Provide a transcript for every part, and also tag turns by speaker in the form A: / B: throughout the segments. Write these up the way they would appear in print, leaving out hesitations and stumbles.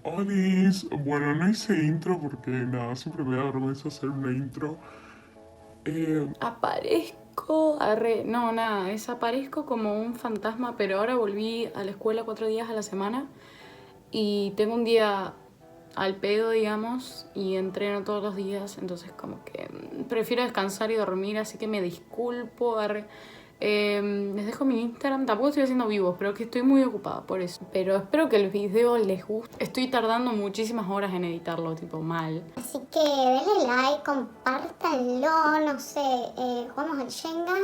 A: Olis, bueno, no hice intro porque nada, siempre me da vergüenza hacer una intro. Aparezco, no, nada, desaparezco como un fantasma, pero ahora volví a la escuela 4 días a la semana y tengo un día al pedo, digamos, y entreno todos los días, entonces como que prefiero descansar y dormir, así que me disculpo. Les dejo mi Instagram, tampoco estoy haciendo vivos, pero que estoy muy ocupada por eso. Pero espero que el video les guste. Estoy tardando muchísimas horas en editarlo, tipo mal.
B: Así que denle like, compártanlo, no sé, jugamos al Shenga.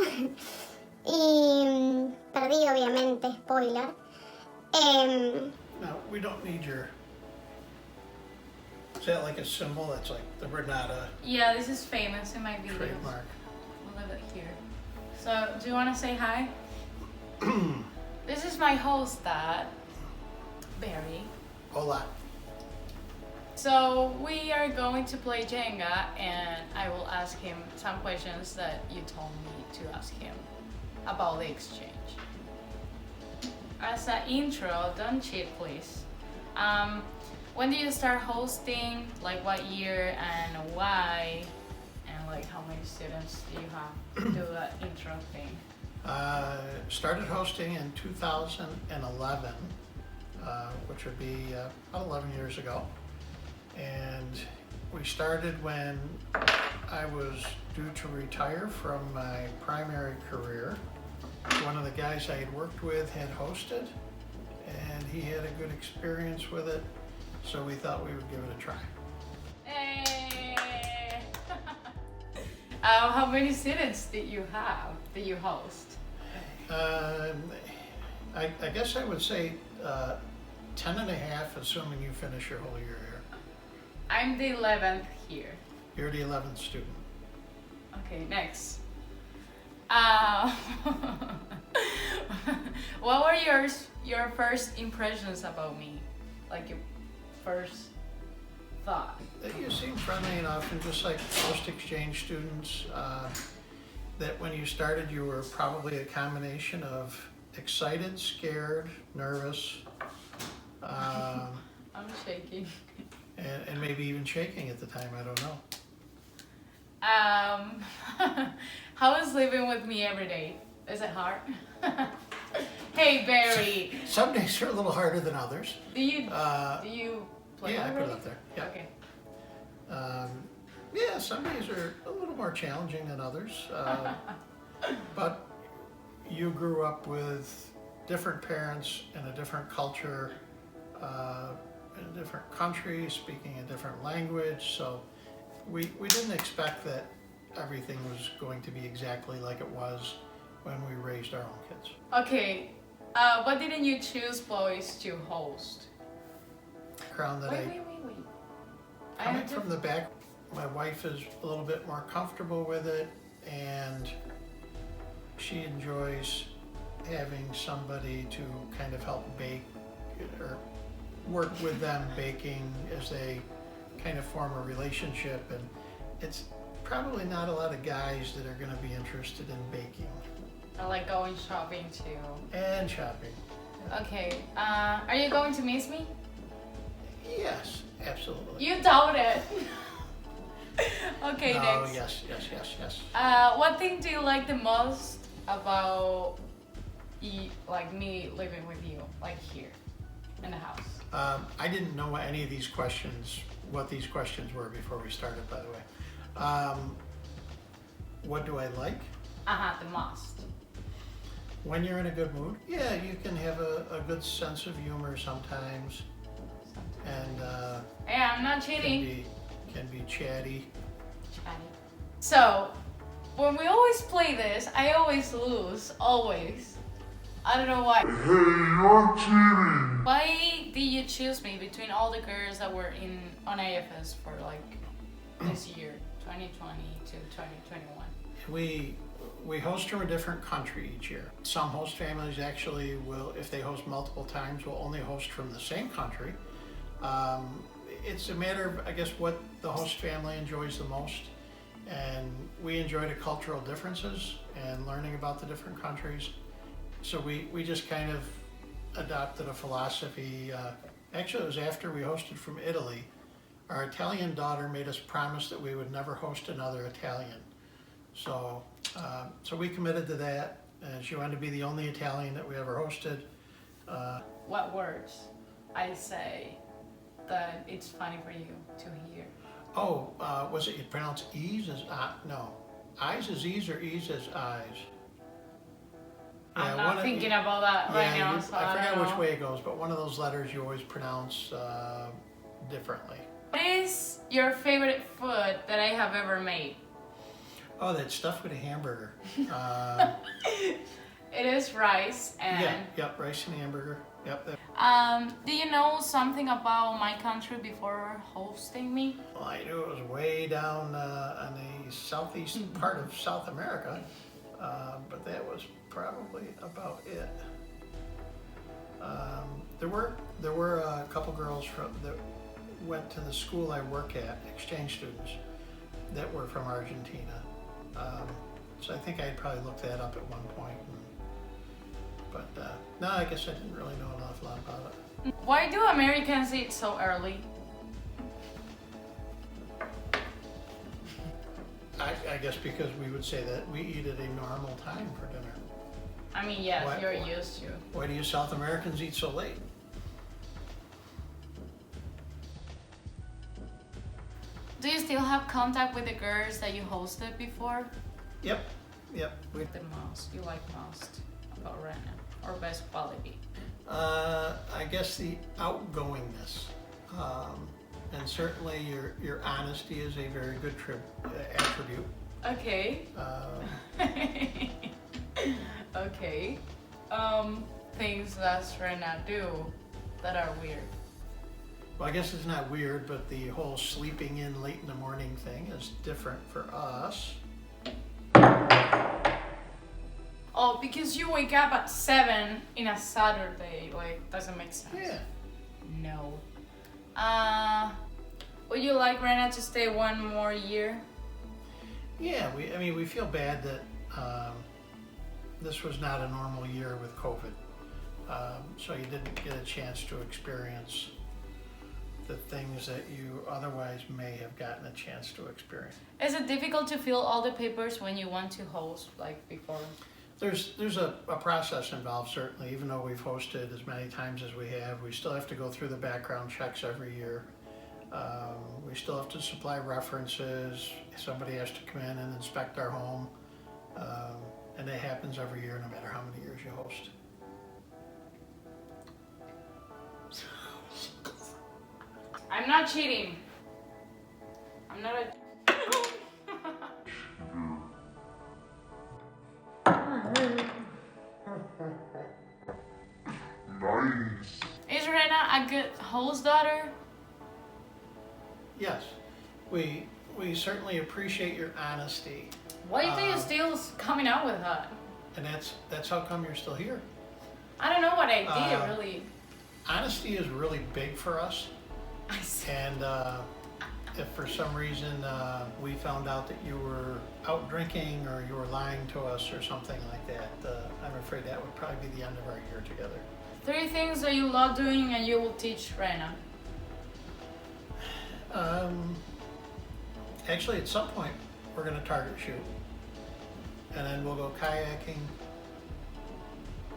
B: Y perdí obviamente, spoiler.
C: No, we don't need your... Is that like a symbol? That's like the Renata
D: Yeah, this is famous in my videos.
C: trademark.
D: I'll leave it here. So, do you want to say hi? This is my host, Dad, Barry.
C: Hola.
D: So, we are going to play Jenga, and I will ask him some questions that you told me to ask him about the exchange. As an intro, don't cheat, please. When did you start hosting? Like what year and why? And like how many students do you have to do the intro thing?
C: Started hosting in 2011, which would be about 11 years ago. And we started when I was due to retire from my primary career. One of the guys I had worked with had hosted, and he had a good experience with it, so we thought we would give it a try.
D: Hey! How many students did you have that you host?
C: I guess I would say 10 and a half, assuming you finish your whole year here.
D: I'm the 11th here.
C: You're the 11th student.
D: Okay, next. What were your first impressions about me? Like your first thought?
C: You seem friendly enough, and just like most exchange students, that when you started you were probably a combination of excited, scared, nervous,
D: I'm shaking.
C: and maybe even shaking at the time, I don't know.
D: How is living with me every day? Is it hard? Hey Barry.
C: Some days are a little harder than others.
D: Do you play
C: Yeah, I
D: already?
C: put it up there. Yeah.
D: Okay.
C: Yeah, some days are a little more challenging than others. But you grew up with different parents in a different culture, in a different country, speaking a different language. So we didn't expect that everything was going to be exactly like it was when we raised our own kids.
D: Okay. Why didn't you choose boys to host?
C: Background that
D: Wait.
C: coming from the back, my wife is a little bit more comfortable with it, and she enjoys having somebody to kind of help bake or work with them baking as they kind of form a relationship. And it's probably not a lot of guys that are going to be interested in baking
D: I like going shopping too.
C: and shopping.
D: Okay. Are you going to miss me?
C: Yes, absolutely.
D: You doubt it. Okay,
C: No,
D: next.
C: yes.
D: What thing do you like the most about like me living with you, like here in the house?
C: I didn't know any of these questions, what these questions were before we started, by the way. What do I like?
D: The most.
C: When you're in a good mood, yeah, you can have a good sense of humor sometimes, and
D: Yeah, I'm not cheating.
C: can be chatty.
D: So, when we always play this, I always lose. Always. I don't know why.
A: Hey, you're cheating!
D: Why did you choose me between all the girls that were on AFS for like this year, 2020 to 2021?
C: We host from a different country each year. Some host families actually will, if they host multiple times, will only host from the same country. It's a matter of, I guess, what the host family enjoys the most. And we enjoy the cultural differences and learning about the different countries. So we just kind of adopted a philosophy Actually, it was after we hosted from Italy. Our Italian daughter made us promise that we would never host another Italian. So, so we committed to that, and she wanted to be the only Italian that we ever hosted.
D: What words I say that it's funny for you to hear?
C: Oh, was it you pronounce E's as no. I's as E's or E's as I's?
D: I'm not thinking about that right now, so
C: I forgot
D: don't
C: which
D: know.
C: way it goes, but one of those letters you always pronounce differently.
D: What is your favorite food that I have ever made?
C: Oh, that stuff with a hamburger.
D: It is rice and...
C: Yep, rice and hamburger. Yep.
D: Do you know something about my country before hosting me?
C: Well, I knew it was way down on the southeast part of South America, but that was probably about it. There were a couple girls that went to the school I work at, exchange students, that were from Argentina. So I think I'd probably look that up at one point. But no, I guess I didn't really know an awful lot about it.
D: Why do Americans eat so early?
C: I guess because we would say that we eat at a normal time for dinner.
D: I mean, yes,
C: Why-
D: you're used to.
C: Why do you South Americans eat so late?
D: Do you still have contact with the girls that you hosted before?
C: Yep.
D: The most you like most about Rena, or best quality?
C: I guess the outgoingness, and certainly your honesty is a very good attribute.
D: Okay. Okay. Things that Rena do that are weird.
C: Well, I guess it's not weird, but the whole sleeping in late in the morning thing is different for us.
D: Oh, because you wake up at 7 in a Saturday, like, doesn't make sense.
C: Yeah.
D: No. Would you like Rena to stay one more year?
C: Yeah, we feel bad that this was not a normal year with COVID, so you didn't get a chance to experience the things that you otherwise may have gotten a chance to experience.
D: Is it difficult to fill all the papers when you want to host, like before?
C: There's a process involved, certainly. Even though we've hosted as many times as we have, we still have to go through the background checks every year. We still have to supply references. Somebody has to come in and inspect our home. And that happens every year, no matter how many years you host.
D: I'm not cheating. I'm not a...
E: Nice.
D: Is Rena a good host daughter?
C: Yes, we certainly appreciate your honesty,
D: Why do you think you're still coming out with her?
C: and that's how come you're still here.
D: I don't know what I did, really.
C: Honesty is really big for us,
D: I see.
C: and if for some reason we found out that you were out drinking or you were lying to us or something like that, I'm afraid that would probably be the end of our year together.
D: 3 things that you love doing and you will teach Rena.
C: Actually, at some point, we're going to target shoot, and then we'll go kayaking.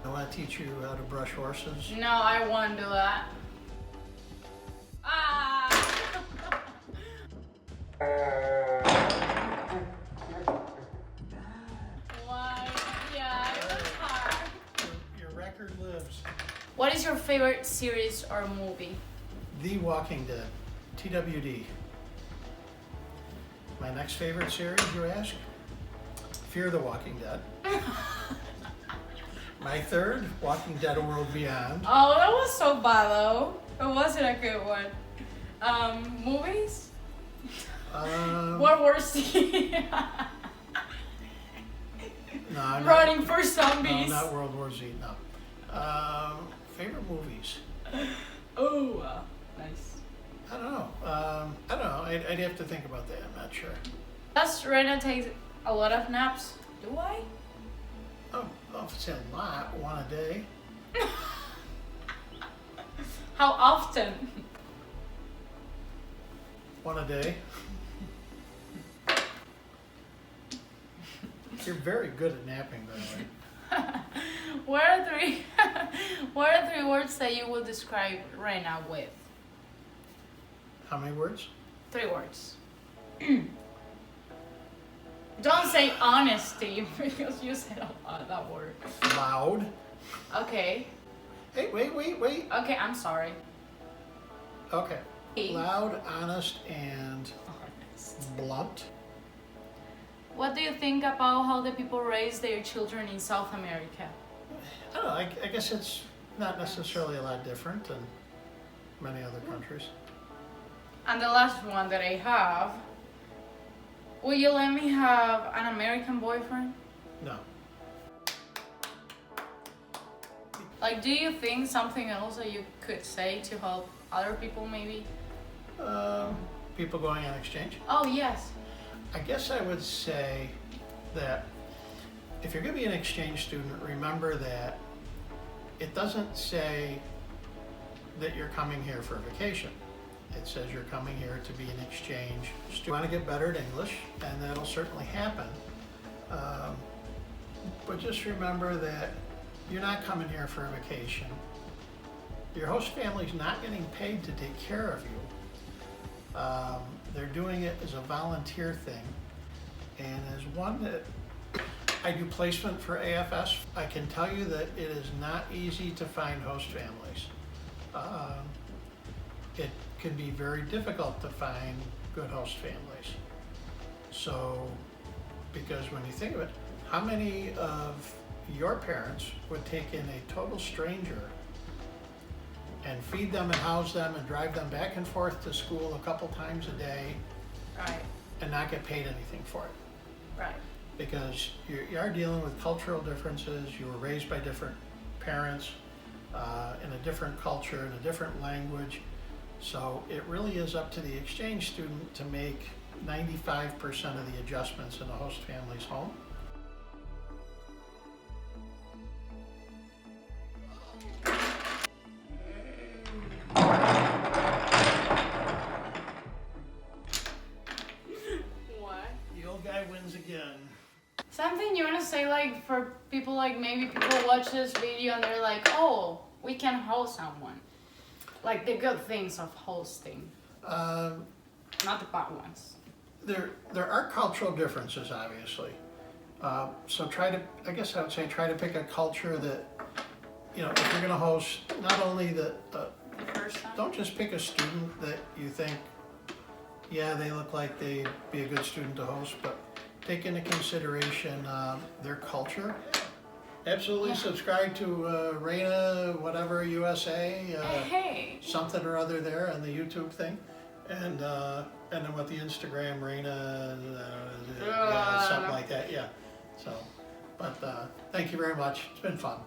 C: I want to teach you how to brush horses.
D: No, I won't do that. Ah! Why? Yeah, it was hard.
C: Your record lives.
D: What is your favorite series or movie?
C: The Walking Dead, TWD. My next favorite series, you ask? Fear the Walking Dead. My third, Walking Dead: A World Beyond.
D: Oh, that was so bad though. It wasn't a good one. Movies? World War Z.
C: No,
D: Running for
C: no,
D: zombies.
C: not World War Z. No. Favorite movies?
D: Oh, nice.
C: I don't know. I'd have to think about that. I'm not sure.
D: Does Rena take a lot of naps? Do I?
C: Oh, if it's a lot, one a day.
D: How often?
C: One a day. You're very good at napping, by the way.
D: What are three what are three words that you would describe Rena with?
C: How many words?
D: 3 words. Don't say honesty because you said a lot that word.
C: Loud.
D: Okay.
C: Hey, wait.
D: Okay, I'm sorry.
C: Okay.
D: Hey.
C: Loud, honest, and blunt.
D: What do you think about how the people raise their children in South America?
C: I don't know, I guess it's not necessarily a lot different than many other countries.
D: And the last one that I have, will you let me have an American boyfriend?
C: No.
D: Like, do you think something else that you could say to help other people maybe?
C: People going on exchange?
D: Oh, yes.
C: I guess I would say that if you're going to be an exchange student, remember that it doesn't say that you're coming here for a vacation. It says you're coming here to be an exchange student. You want to get better at English, and that'll certainly happen. But just remember that you're not coming here for a vacation. Your host family's not getting paid to take care of you. They're doing it as a volunteer thing. And as one that I do placement for AFS, I can tell you that it is not easy to find host families. It can be very difficult to find good host families. So, because when you think of it, how many of your parents would take in a total stranger and feed them and house them and drive them back and forth to school a couple times a day
D: Right.
C: and not get paid anything for it?
D: Right.
C: Because you are dealing with cultural differences. You were raised by different parents in a different culture, in a different language. So it really is up to the exchange student to make 95% of the adjustments in the host family's home.
D: What?
C: The old guy wins again.
D: Something you want to say, like, for people, like, maybe people watch this video and they're like, oh, we can host someone. Like, the good things of hosting, not the bad ones.
C: There are cultural differences, obviously. So I guess I would say try to pick a culture that, if you're going to host, not only
D: The first time?
C: don't just pick a student that you think, yeah, they look like they'd be a good student to host, but take into consideration their culture. Absolutely subscribe to Rena, whatever, USA,
D: Hey.
C: something or other there on the YouTube thing. And then with the Instagram, Rena, something like that, yeah. So, but thank you very much. It's been fun.